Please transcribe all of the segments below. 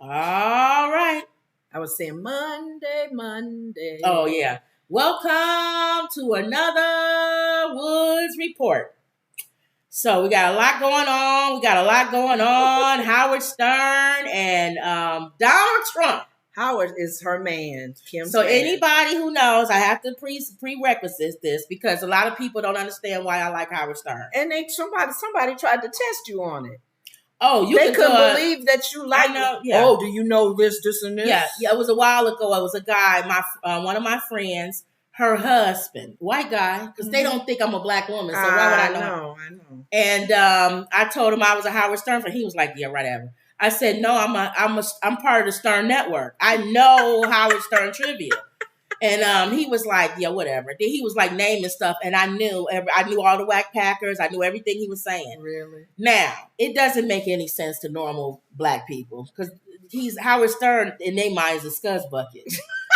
All right. I was saying Monday. Oh, yeah. Welcome to another Woods Report. So we got a lot going on. Howard Stern and Donald Trump. Howard is her man, Kim's So man. anybody who knows, I have to prerequisites this because a lot of people don't understand why I like Howard Stern. And somebody tried to test you on it. Oh, they couldn't believe that you like it. Yeah. Oh, do you know this, and this? Yeah. It was a while ago. It was a guy, one of my friends, her husband, white guy, because they don't think I'm a black woman. So why would I know? I know. And I told him I was a Howard Stern fan. He was like, "Yeah, whatever." I said, "No, I'm part of the Stern Network. I know Howard Stern trivia." And he was like, "Yeah, whatever." Then he was like naming stuff, and I knew all the whack packers. I knew everything he was saying. Really? Now it doesn't make any sense to normal black people because Howard Stern in their minds is a scuzz bucket.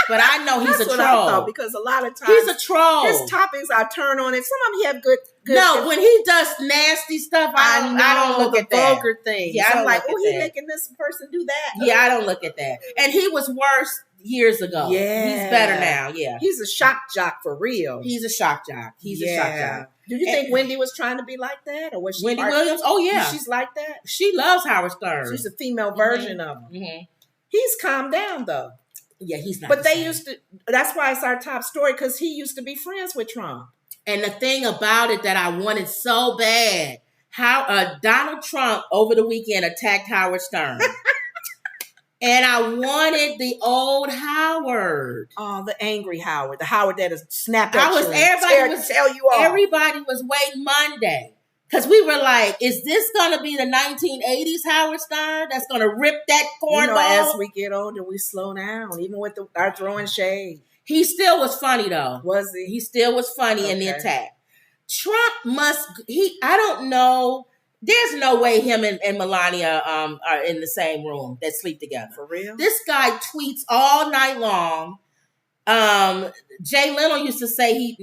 But I know he's a troll. I thought, because a lot of times he's a troll. His topics I turn on, and some of them he have good. No, when he does nasty stuff, I don't look at that. Vulgar things. Yeah, I'm like, oh, he's making this person do that. Yeah, I don't look at that. And he was worse years ago. Yeah, he's better now. Yeah, he's a shock jock for real. He's a shock jock. He's a shock jock. Do you think Wendy was trying to be like that, or was she? Wendy Williams? Oh yeah, she's like that. She loves Howard Stern. She's a female version of him. Mm-hmm. He's calmed down though. Yeah, he's not. But they used to. That's why it's our top story, because he used to be friends with Trump. And the thing about it that I wanted so bad, how Donald Trump over the weekend attacked Howard Stern. And I wanted the old Howard. Oh, the angry Howard. The Howard that is snapped at you. Everybody was waiting Monday. Because we were like, is this going to be the 1980s Howard Stern that's going to rip that cornball? As we get older, we slow down, even with our throwing shade. He still was funny, though. Was he? He still was funny in the attack. Trump I don't know. There's no way him and Melania are in the same room that sleep together. For real? This guy tweets all night long. Jay Leno used to say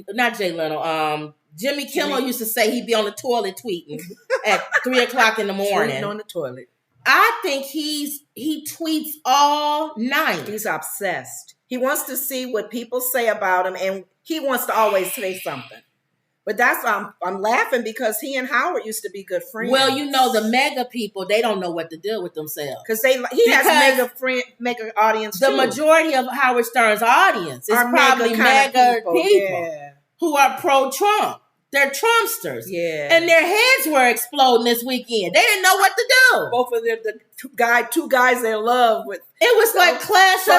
Jimmy Kimmel used to say he'd be on the toilet tweeting at 3:00 in the morning. Tweeting on the toilet. I think he tweets all night. He's obsessed. He wants to see what people say about him, and he wants to always say something. But that's I'm laughing because he and Howard used to be good friends. Well, the mega people, they don't know what to do with themselves because he has mega audience. The majority of Howard Stern's audience is probably mega people who are pro-Trump. They're Trumpsters. Yeah. And their heads were exploding this weekend. They didn't know what to do. Both of the two guys they love with. It was like Clash of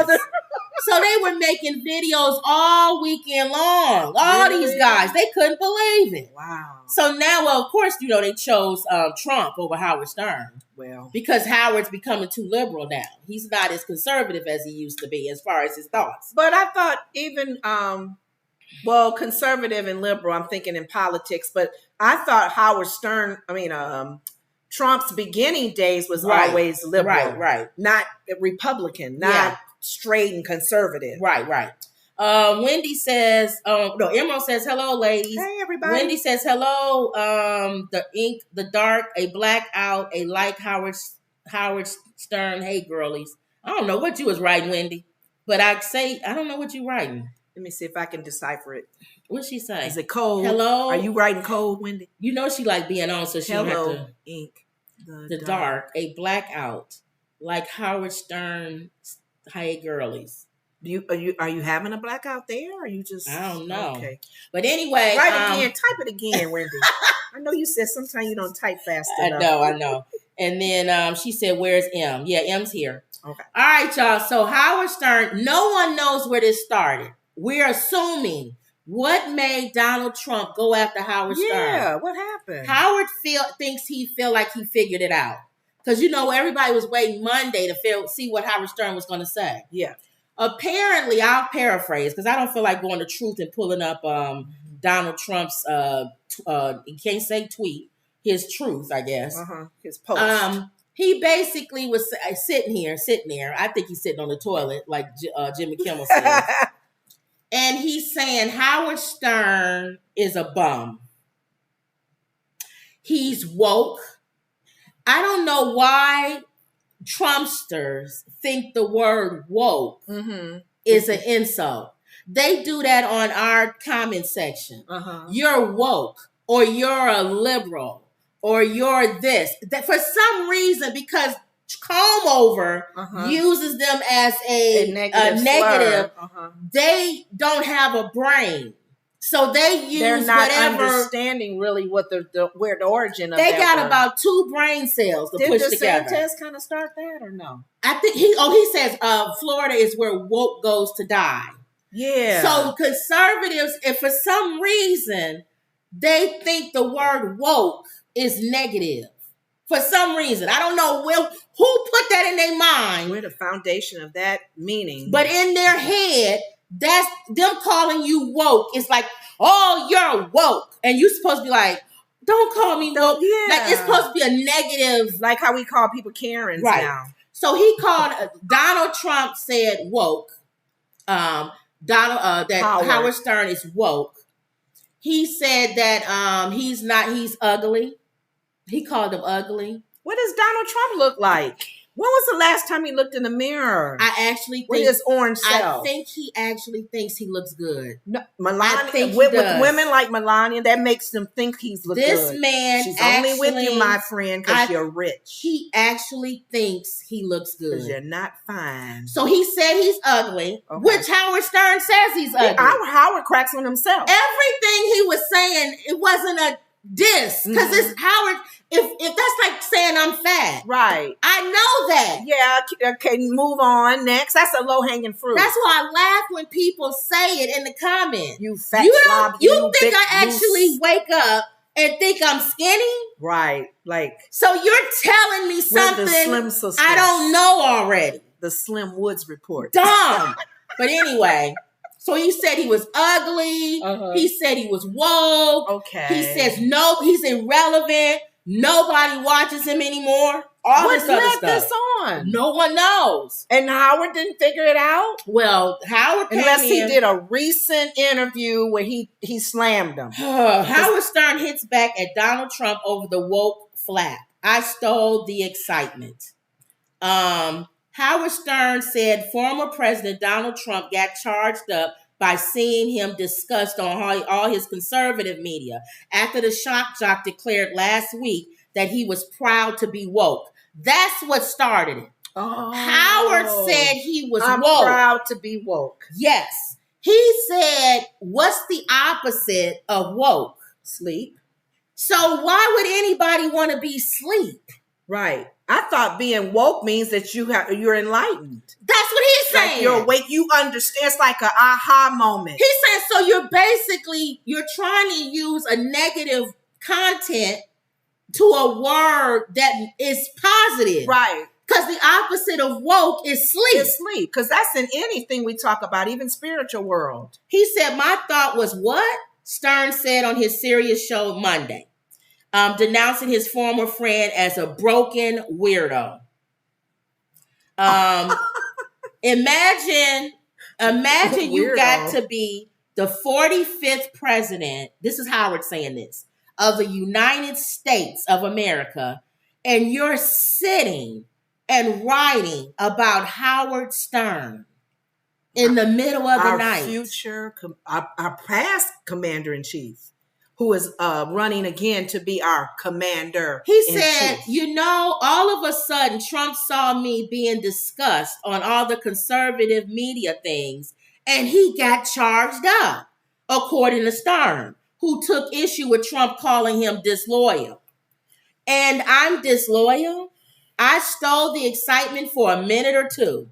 the Titans. So they were making videos all weekend long. All these guys, they couldn't believe it. Wow. So now, well, of course, they chose Trump over Howard Stern. Well, because Howard's becoming too liberal now. He's not as conservative as he used to be as far as his thoughts. But I thought even, conservative and liberal, I'm thinking in politics, but I thought Howard Stern, Trump's beginning days was always liberal. Right. Not Republican, not straight and conservative. Right. Wendy says, Emerald says, hello, ladies. Hey, everybody. Wendy says, hello, the ink, the dark, a blackout, a like Howard Stern. Hey, girlies. I don't know what you was writing, Wendy, but I don't know what you writing. Let me see if I can decipher it. What'd she say? Is it code? Hello? Are you writing code, Wendy? She like being on, so she don't have to. Ink. The dark, a blackout, like Howard Stern. Hey, girlies. Are you having a blackout there, or are you just? I don't know. Okay. But anyway, type it again, Wendy. I know you said sometimes you don't type fast enough. I know. And then she said, "Where's M?" Yeah, M's here. Okay. All right, y'all. So Howard Stern. No one knows where this started. We're assuming what made Donald Trump go after Howard Stern. Yeah, what happened? Howard thinks he feel like he figured it out. Because, everybody was waiting Monday to see what Howard Stern was going to say. Yeah. Apparently, I'll paraphrase because I don't feel like going to Truth and pulling up Donald Trump's, he can't say tweet, his truth, I guess. His post. He basically was sitting there. I think he's sitting on the toilet like Jimmy Kimmel says. And he's saying Howard Stern is a bum. He's woke. I don't know why Trumpsters think the word woke Mm-hmm. is an insult. They do that on our comment section. You're woke, or you're a liberal, or you're this. That for some reason, because Comb Over uses them as a negative, they don't have a brain. So they're not understanding really what where the origin of they that got word. About 2 brain cells to push together. Did DeSantis kind of start that or no? I think he says Florida is where woke goes to die. Yeah. So conservatives, if for some reason they think the word woke is negative, for some reason, I don't know who put that in their mind. We're the foundation of that meaning. But in their head, that's them calling you woke. It's like, oh, you're woke, and you're supposed to be like, don't call me woke. Yeah. Like it's supposed to be a negative, like how we call people Karens now. So he called Donald Trump said woke. That Howard Stern is woke. He said that he's not. He's ugly. He called him ugly. What does Donald Trump look like? When was the last time he looked in the mirror? I actually think with his orange self. I think he actually thinks he looks good. No, Melania, with women like Melania, that makes them think he's good. This man, she's only with you, my friend, because you're rich. He actually thinks he looks good because you're not fine. So he said he's ugly, which Howard Stern says he's ugly. Howard cracks on himself. Everything he was saying, it wasn't a diss because it's Howard. If that's like saying I'm fat, right? I know that. Yeah. Okay. Move on. Next, that's a low hanging fruit. That's why I laugh when people say it in the comments. You fat. You think I actually wake up and think I'm skinny? Right. Like. So you're telling me something I don't know already. The Slim Woods report. Dumb. But anyway. So he said he was ugly. He said he was woke. Okay. He says no, he's irrelevant. Nobody watches him anymore. All this other stuff. This on? No one knows. And Howard didn't figure it out? Well, Howard unless he did a recent interview where he slammed him. Howard Stern hits back at Donald Trump over the woke flap. I stole the excitement. Howard Stern said former President Donald Trump got charged up by seeing him discussed on all his conservative media after the shock jock declared last week that he was proud to be woke. That's what started it. Howard said he was woke. I'm proud to be woke. Yes. He said, what's the opposite of woke? Sleep. So why would anybody want to be sleep? Right. I thought being woke means that you're enlightened. That's what he's saying. Like you're awake. You understand. It's like an aha moment. He's saying, so you're trying to use a negative content to a word that is positive. Right. Because the opposite of woke is sleep. It's sleep. Because that's in anything we talk about, even spiritual world. He said, my thought was what? Stern said on his Sirius show Monday. Denouncing his former friend as a broken weirdo. Imagine you got to be the 45th president. This is Howard saying this, of the United States of America, and you're sitting and writing about Howard Stern in the middle of the night. Our past commander-in-chief. Who is running again to be our commander. He said, all of a sudden, Trump saw me being discussed on all the conservative media things, and he got charged up, according to Stern, who took issue with Trump calling him disloyal. And I'm disloyal? I stole the excitement for a minute or two.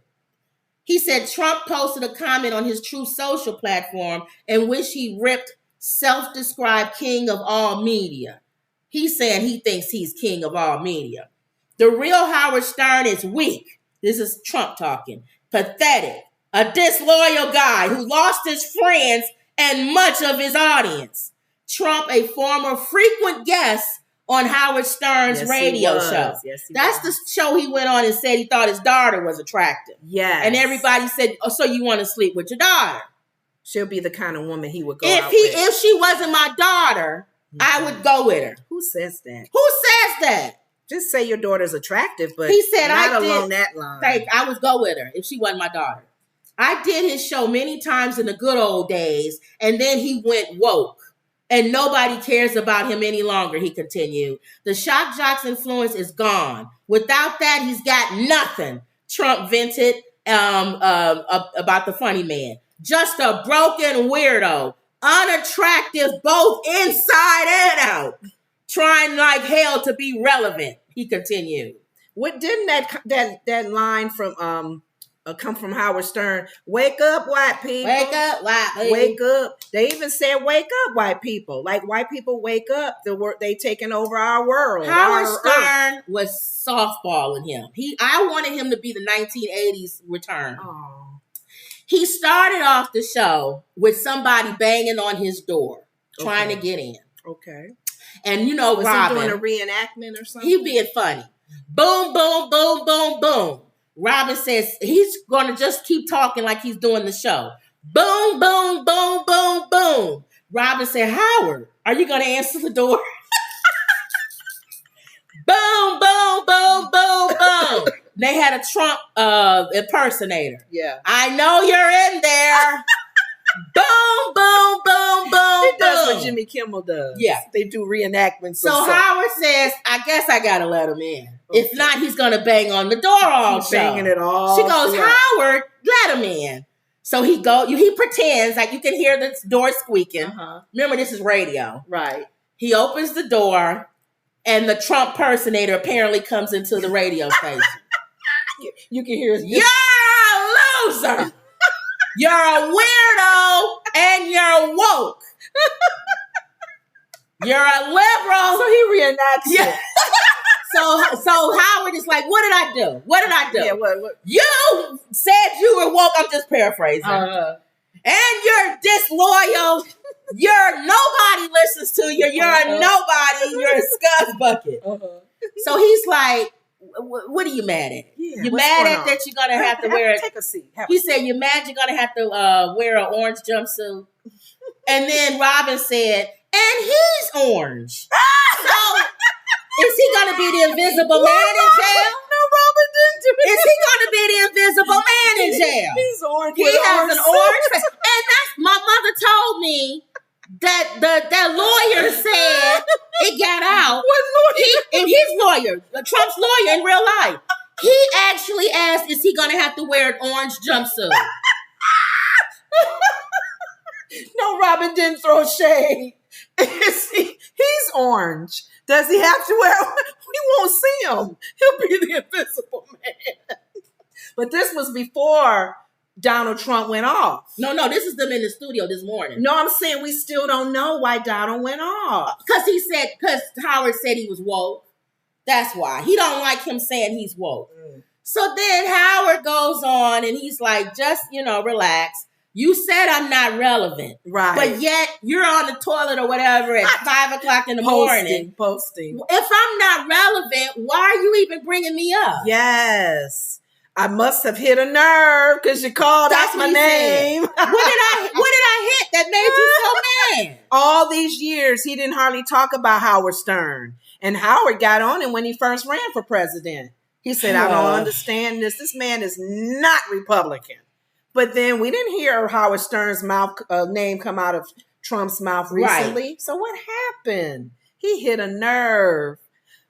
He said Trump posted a comment on his Truth Social platform in which he ripped self-described king of all media. He's saying he thinks he's king of all media. The real Howard Stern is weak. This is Trump talking. Pathetic. A disloyal guy who lost his friends and much of his audience. Trump, a former frequent guest on Howard Stern's radio show. That's the show he went on and said he thought his daughter was attractive. Yes. And everybody said, oh, so you want to sleep with your daughter? She'll be the kind of woman he would go out with. If she wasn't my daughter, I would go with her. Who says that? Who says that? Just say your daughter's attractive, but he said not along that line. I would go with her if she wasn't my daughter. I did his show many times in the good old days, and then he went woke. And nobody cares about him any longer, he continued. The shock jock's influence is gone. Without that, he's got nothing. Trump vented about the funny man. Just a broken weirdo. Unattractive both inside and out. Trying like hell to be relevant, he continued. What didn't that line from come from Howard Stern? Wake up, white people. Wake up, white people. Wake up. They even said, wake up, white people. Like, white people wake up. They taking over our world. Howard Stern was softballing him. I wanted him to be the 1980s return. Oh. He started off the show with somebody banging on his door, trying to get in. Okay. And was Robin, he doing a reenactment or something? He being funny. Boom, boom, boom, boom, boom. Robin says he's going to just keep talking like he's doing the show. Boom, boom, boom, boom, boom. Robin said, Howard, are you going to answer the door? Boom, boom, boom, boom, boom. They had a Trump impersonator. Yeah. I know you're in there. Boom, boom, boom, boom, boom. That's what Jimmy Kimmel does. Yeah. They do reenactments. So Howard says, I guess I got to let him in. Okay. If not, he's going to bang on the door all show. Banging it all. She goes, Howard, let him in. So he pretends like you can hear the door squeaking. Uh-huh. Remember, this is radio. Right. He opens the door, and the Trump impersonator apparently comes into the radio station. You can hear his... You're a loser. You're a weirdo, and you're woke. You're a liberal. So he reenacts it. So Howard is like, what did I do? What did I do? Yeah, what? You said you were woke. I'm just paraphrasing. And you're disloyal. Nobody listens to you. You're a nobody. You're a scuzz bucket. So he's like, what are you mad at? Yeah, you mad at that you're going to have to wear it? Take a seat. He said, you're mad you're going to have to wear an orange jumpsuit. And then Robin said, and he's orange. So is he going to be the invisible man in jail? No, Robin didn't do it. Is he going to be the invisible man in jail? He's orange. He has an orange face. And that's, my mother told me that lawyer said it got out. What lawyer? And his lawyer, Trump's lawyer in real life, he actually asked, is he going to have to wear an orange jumpsuit? No, Robin didn't throw shade. He's orange. Does he have to wear? We won't see him. He'll be the invisible man. But this was before Donald Trump went off. No, this is them in the studio this morning. No, I'm saying we still don't know why Donald went off. Because Howard said he was woke. That's why. He don't like him saying he's woke. So then Howard goes on and he's like, just, relax. You said I'm not relevant. Right. But yet you're on the toilet or whatever at 5 o'clock in the morning. Posting. If I'm not relevant, why are you even bringing me up? Yes. I must have hit a nerve because you called out my name. What did I hit that made you so mad? All these years, he didn't hardly talk about Howard Stern. And Howard got on him when he first ran for president. He said, I don't understand this. This man is not Republican. But then we didn't hear Howard Stern's name come out of Trump's mouth recently. Right. So what happened? He hit a nerve.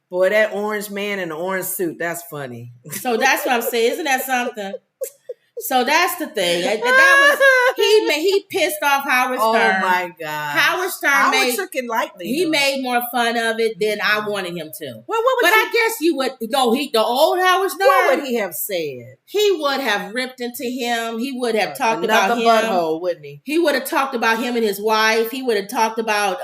Boy, that orange man in the orange suit, that's funny. So that's what I'm saying. Isn't that something? So that's the thing. He pissed off Howard Stern. Oh my God. Howard took it lightly. He made more fun of it than I wanted him to. Well, I guess you would. No, the old Howard Stern. What would he have said? He would have ripped into him. He would have talked about him. Butthole, wouldn't he? He would have talked about him and his wife. He would have talked about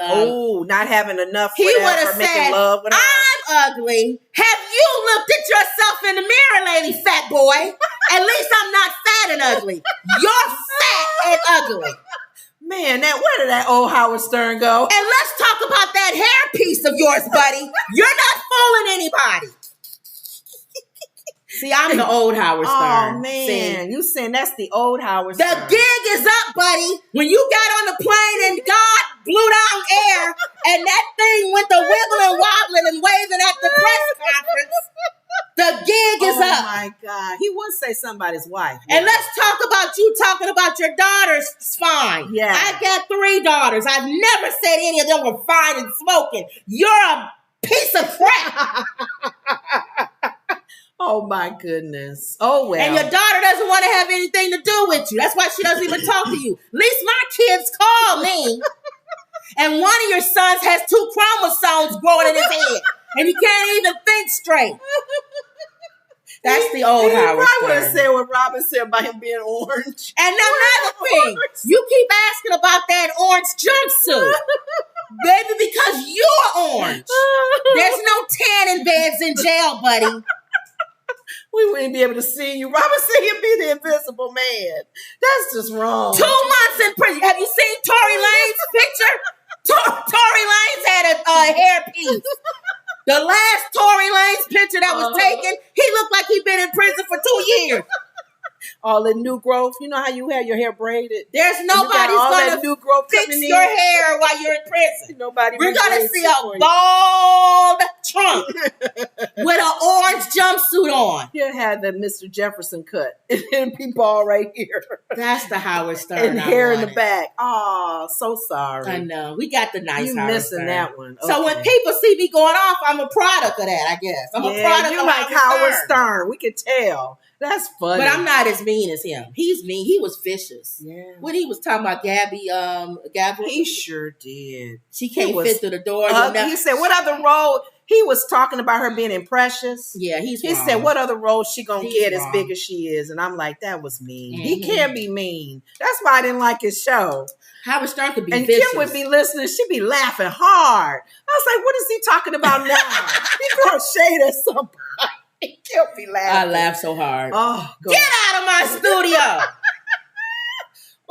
not having enough. He would have said, love with her. I'm ugly. Have you looked at yourself in the mirror, lady fat boy? At least I'm not fat and ugly. You're fat and ugly. Man, where did that old Howard Stern go? And let's talk about that hair piece of yours, buddy. You're not fooling anybody. See, I'm the old Howard Stern. Oh, man. You saying that's the old Howard Stern. The gig is up, buddy. When you got on the plane and God blew down air, and that thing went to wiggling, wobbling, and waving at the press conference. The gig is up. Oh my God. He would say something about his wife. And let's talk about you talking about your daughters. It's fine. Yeah. I got 3 daughters. I've never said any of them were fine and smoking. You're a piece of crap. Oh my goodness. Oh well. And your daughter doesn't want to have anything to do with you. That's why she doesn't even talk to you. At least my kids call me. And one of your sons has 2 chromosomes growing in his head. And he can't even think straight. That's the old Howard Stern. I would have Stern. said what Robin said about him being orange. And another thing, you keep asking about that orange jumpsuit. Baby, because you're orange. There's no tanning beds in jail, buddy. We wouldn't be able to see you. Robin said he'd be the invisible man. That's just wrong. 2 months in prison. Have you seen Tory Lane's picture? Tory Lane's had a hairpiece. The last Tory Lane's picture that was taken, he looked like he'd been in prison for 2 years. All the new growth. You know how you have your hair braided? There's nobody's going to fix your hair while you're in prison. We're going to see a bald Trump with an orange jumpsuit on. He had the Mr. Jefferson cut. And be bald right here. That's the Howard Stern. And hair in the back. Oh, so sorry. I know. We got the nice you Howard missing Stern. that one. Okay. So when people see me going off, I'm a product of that, I guess. I'm a product you of like Howard Stern. We could tell. That's funny. But I'm not as mean as him. He's mean. He was vicious. Yeah. When he was talking about Gabby, he sure did. She can't fit through the door. He said, what other role? He was talking about her being in Precious. Yeah, he wrong. Said, what other role she gonna get as big as she is? And I'm like, that was mean. Mm-hmm. He can't be mean. That's why I didn't like his show. Howard Stern could be and vicious. Kim would be listening. She'd be laughing hard. I was like, what is he talking about now? He throwing shade at somebody. Kim be laughing. I laugh so hard. Oh, get out of my studio.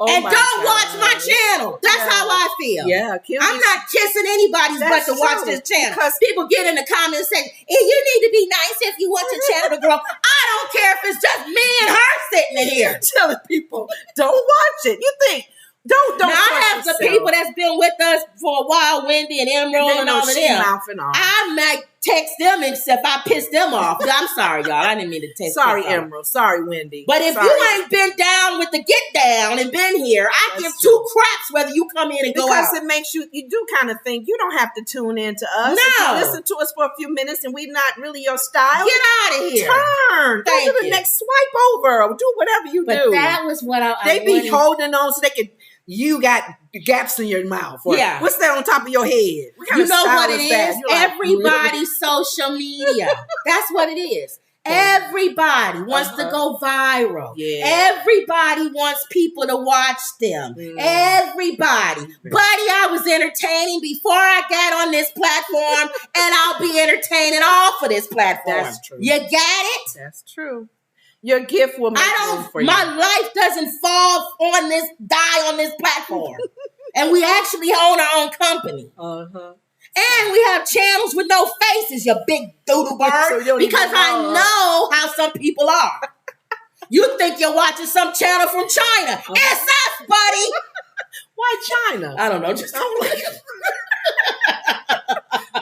And don't watch my channel. That's how I feel. Yeah, I'm not kissing anybody's butt to watch this channel. Because people get in the comments saying, you need to be nice if you want your channel to grow. I don't care if it's just me and her sitting in here. Telling people, don't watch it. You think, don't now I have the people that's been with us for a while, Wendy and Emerald and all of them. I might text them except I piss them off. I'm sorry, y'all. I didn't mean to text. Sorry, Emerald. Sorry, Wendy. But if you ain't been down with the get down and been here, I give 2 craps whether you come in and go out. Because it makes you do kind of think you don't have to tune in to us. No. Listen to us for a few minutes and we're not really your style. Get out of here. Turn. Go to the next swipe over or do whatever you do. But that was what they be holding on so they can. You got gaps in your mouth. Or, what's that on top of your head? What kind you of know style what it is? Everybody's social media. That's what it is. Everybody wants to go viral. Yeah. Everybody wants people to watch them. Everybody. Buddy, I was entertaining before I got on this platform, and I'll be entertaining off of this platform. That's true. You got it? That's true. Your gift will make room for you. My life doesn't die on this platform. And we actually own our own company. And we have channels with no faces, you big doodle bird. So because I know how some people are. You think you're watching some channel from China. It's us, buddy. Why China? I don't know. Just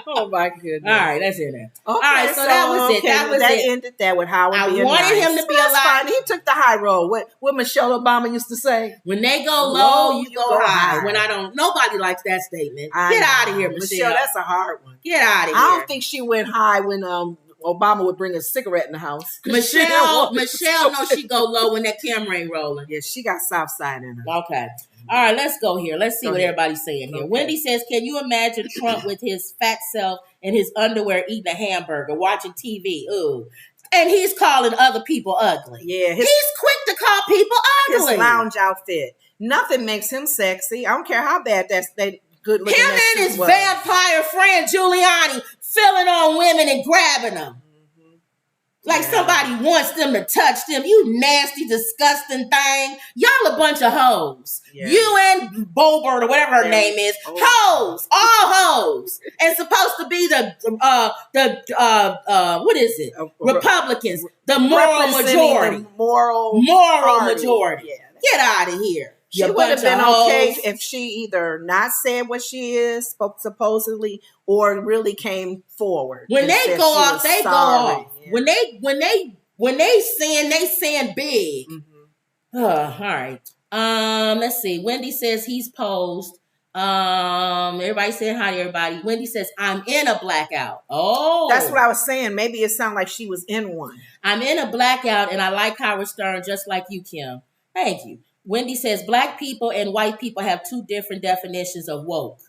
oh my goodness! All right, that's it. Okay, all right, so that was it. That ended that with Howard. I wanted him to be alive. He took the high road. What Michelle Obama used to say: "When they go low, you go high." When I don't, nobody likes that statement. Get out of here, Michelle. That's a hard one. Get out of here. I don't think she went high when Obama would bring a cigarette in the house. Michelle knows she go low when that camera ain't rolling. Yeah, she got South Side in her. Okay. All right, let's go here. Let's see what everybody's saying here. Okay. Wendy says, can you imagine Trump with his fat self and his underwear eating a hamburger, watching TV? Ooh. And he's calling other people ugly. Yeah. He's quick to call people ugly. His lounge outfit. Nothing makes him sexy. I don't care how bad that good looking. Him and his vampire friend Giuliani filling on women and grabbing them. Like somebody wants them to touch them. You nasty, disgusting thing. Y'all a bunch of hoes. Yeah. You and Bobert or whatever her name is. Hoes. All hoes. And supposed to be the what is it? Republicans. The moral majority. The moral majority. Yeah. Get out of here. She would have been okay if she either not said what she is supposedly, or really came forward. When they go off, they go off. Yeah. When they sin big. Mm-hmm. All right. Let's see. Wendy says he's posed. Everybody saying hi to everybody. Wendy says, I'm in a blackout. Oh. That's what I was saying. Maybe it sounded like she was in one. I'm in a blackout and I like Howard Stern just like you, Kim. Thank you. Wendy says black people and white people have two different definitions of woke.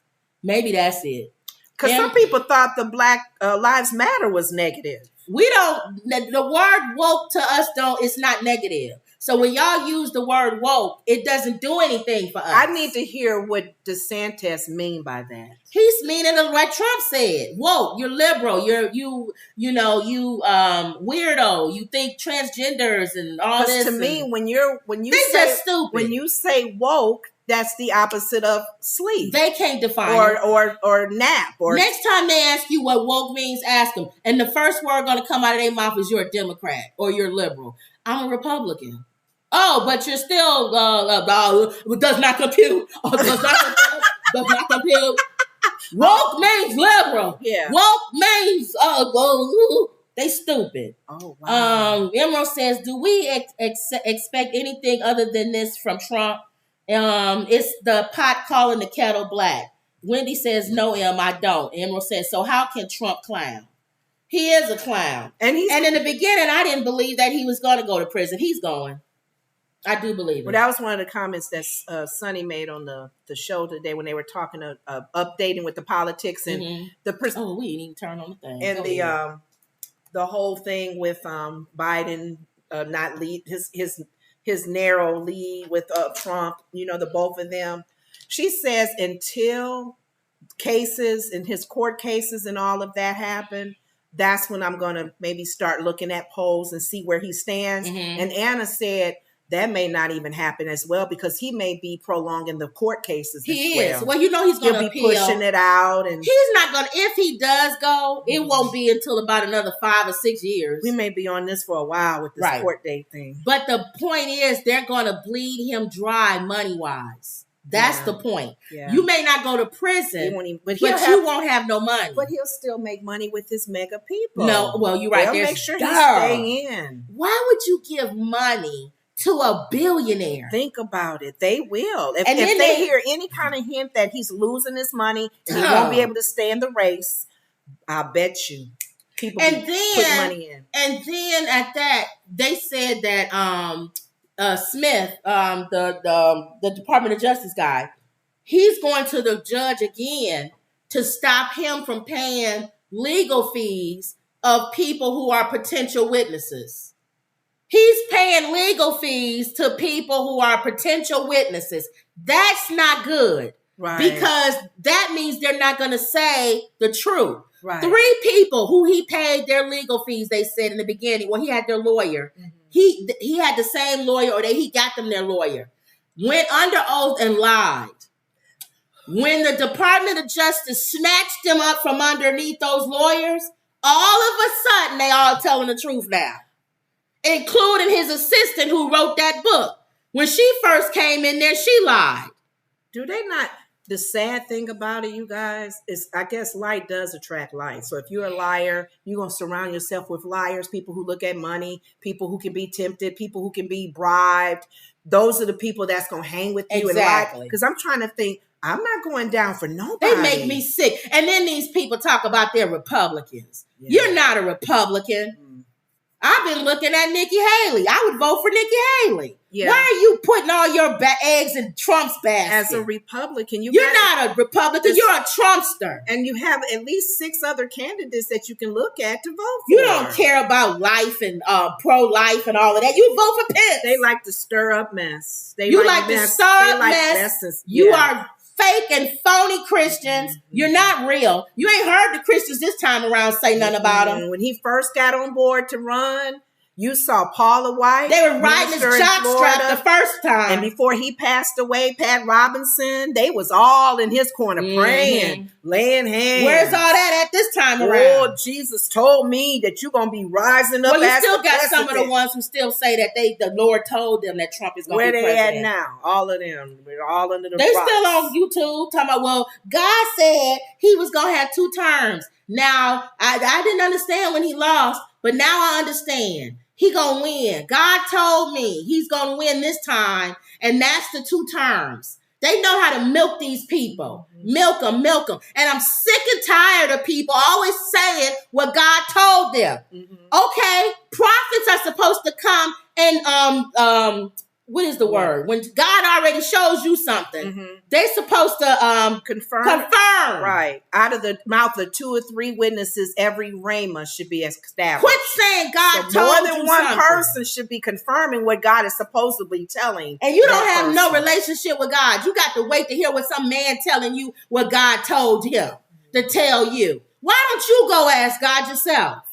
Maybe that's it. Because some people thought the Black Lives Matter was negative. We don't, the word woke to us it's not negative. So when y'all use the word woke, it doesn't do anything for us. I need to hear what DeSantis mean by that. He's meaning what Trump said. Woke, you're liberal, you weirdo, you think transgenders and all this. To me, when you just stupid. When you say woke, that's the opposite of sleep. They can't define or nap. Or next time they ask you what woke means, ask them. And the first word going to come out of their mouth is you're a Democrat or you're liberal. I'm a Republican. Oh, but you're still does not compute. Does not compute. Woke means liberal. Yeah. Woke means they stupid. Oh wow. Emerald says, do we expect anything other than this from Trump? It's the pot calling the kettle black. Wendy says, no, I don't. Emerald says, so how can Trump clown? He is a clown. And in the beginning, I didn't believe that he was going to go to prison. He's going. I do believe it. Well, that was one of the comments that Sonny made on the show today when they were talking updating with the politics and we didn't even turn on the thing. And the whole thing with Biden not lead his narrow lead with Trump, the both of them. She says until cases and his court cases and all of that happen, that's when I'm going to maybe start looking at polls and see where he stands. Mm-hmm. And Anna said that may not even happen as well because he may be prolonging the court cases he as well. Well, he's going to be pushing it out. And he's not going to, if he does go, it won't be until about another 5 or 6 years. We may be on this for a while with this court date thing. But the point is they're going to bleed him dry money-wise. That's the point. Yeah. You may not go to prison, but you won't have no money. But he'll still make money with his mega people. No, well, you're right. They'll make sure he's staying in. Why would you give money to a billionaire? Think about it. They will. If they hear any kind of hint that he's losing his money and he won't be able to stay in the race, I bet you people put money in. And then at that, they said that Smith, the Department of Justice guy, he's going to the judge again to stop him from paying legal fees of people who are potential witnesses. He's paying legal fees to people who are potential witnesses. That's not good. Right. Because that means they're not going to say the truth. Right. 3 people who he paid their legal fees, they said in the beginning, well, he had their lawyer. Mm-hmm. He had the same lawyer, or he got them their lawyer, went under oath and lied. When the Department of Justice snatched them up from underneath those lawyers, all of a sudden they all telling the truth now, including his assistant who wrote that book. When she first came in there, she lied. Do they not? The sad thing about it, you guys, is I guess light does attract light. So if you're a liar, you're going to surround yourself with liars, people who look at money, people who can be tempted, people who can be bribed. Those are the people that's going to hang with you. Exactly. Because I'm trying to think, I'm not going down for nobody. They make me sick. And then these people talk about they're Republicans. Yeah. You're not a Republican. I've been looking at Nikki Haley. I would vote for Nikki Haley. Yeah. Why are you putting all your eggs in Trump's basket? As a Republican, you're not a Republican. You're a Trumpster. And you have at least 6 other candidates that you can look at to vote for. You don't care about life and pro-life and all of that. You vote for Pence. They like to stir up mess. You like to stir up mess. You are fake and phony Christians. You're not real. You ain't heard the Christians this time around say nothing about them. When he first got on board to run, You saw Paula White. They were riding his jockstrap the first time. And before he passed away, Pat Robinson, they was all in his corner praying, laying hands. Where's all that at this time around? Oh, Jesus told me that you're going to be rising up. Well, you as still got president. some of the ones who still say that the Lord told them that Trump is going to be president. Where they at now? All of them. They're all under the They rocks. still on YouTube talking about, well, God said he was going to have 2 terms. Now, I didn't understand when he lost, but now I understand. He gonna win. God told me he's gonna win this time, and that's the 2 terms. They know how to milk these people. Milk them. And I'm sick and tired of people always saying what God told them. Okay, prophets are supposed to come and what is the word? When God already shows you something, they're supposed to confirm. Right. Out of the mouth of 2 or 3 witnesses, every rhema should be established. Quit saying God told you more than one something. person should be confirming what God is supposedly telling. And you don't have no relationship with God. You got to wait to hear what some man telling you what God told him to tell you. Why don't you go ask God yourself?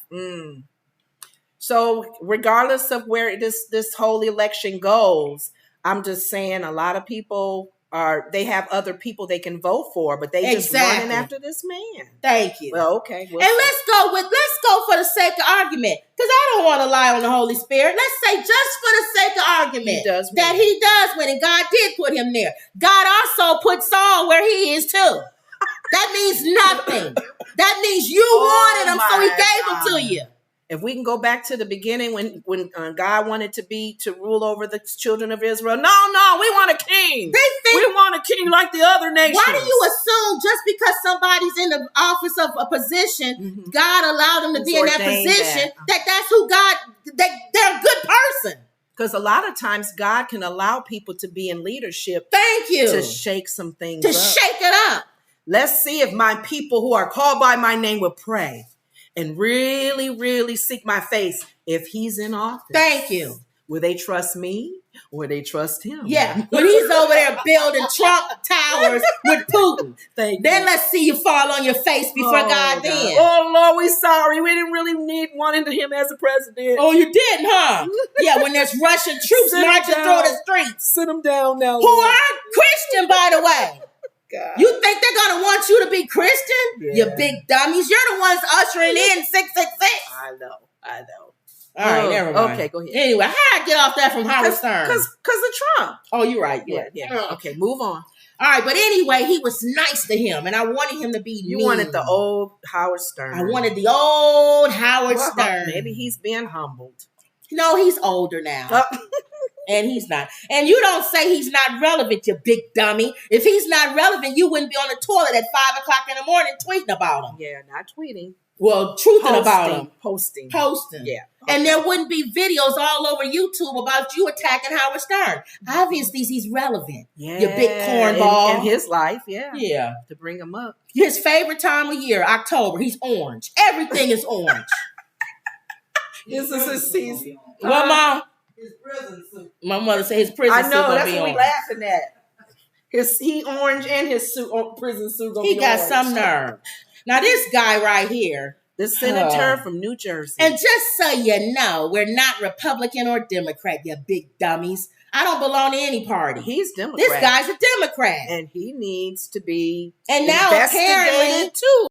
So regardless of where this whole election goes, I'm just saying a lot of people they have other people they can vote for, but they just running after this man. Thank you. Well, okay. And let's go for the sake of argument, because I don't want to lie on the Holy Spirit. Let's say just for the sake of argument he does win, and God did put him there. God also put Saul where he is too. That means nothing. That means you wanted him, so he gave him to you. If we can go back to the beginning when God wanted to rule over the children of Israel, no, we want a king. We want a king like the other nations. Why do you assume just because somebody's in the office of a position, God allowed them to be in that position, that's who God, they're a good person? Because a lot of times God can allow people to be in leadership. Thank you. To shake some things up. To shake it up. Let's see if my people who are called by my name will pray and really, really seek my face if he's in office. Thank you. Will they trust me or they trust him? Yeah. When he's over there building Trump towers with Putin. Then let's see you fall on your face before God then. Oh, Lord, we're sorry. We didn't really wanted him as a president. Oh, you didn't, huh? Yeah, when there's Russian troops marching through the streets. Sit him down now. Who aren't Christian, by the way. God. You think they're going to want you to be Christian? Yeah. You big dummies. You're the ones ushering in 666. I know. All right, never mind. Okay, go ahead. Anyway, how did I get off that from Howard Stern? Because of Trump. Oh, you're right. Yeah. Okay, move on. All right, but anyway, he was nice to him, and I wanted him to be mean. You wanted the old Howard Stern. I wanted the old Howard Stern. Maybe he's being humbled. No, he's older now. And he's not. And you don't say he's not relevant, you big dummy. If he's not relevant, you wouldn't be on the toilet at 5 o'clock in the morning tweeting about him. Yeah, not tweeting. Well, truthing about him. Posting. Yeah. Okay. And there wouldn't be videos all over YouTube about you attacking Howard Stern. Obviously, he's relevant. Yeah. You big cornball. In his life, yeah. Yeah. To bring him up. His favorite time of year, October. He's orange. Everything is orange. This is his season. Well, Mom? His prison suit. My mother said his prison suit. I know, that's what we laughing at. He orange and his prison suit. He got some nerve. Now this guy right here, the senator from New Jersey. And just so you know, we're not Republican or Democrat, you big dummies. I don't belong to any party. He's Democrat. This guy's a Democrat. And he needs to be investigated apparently too.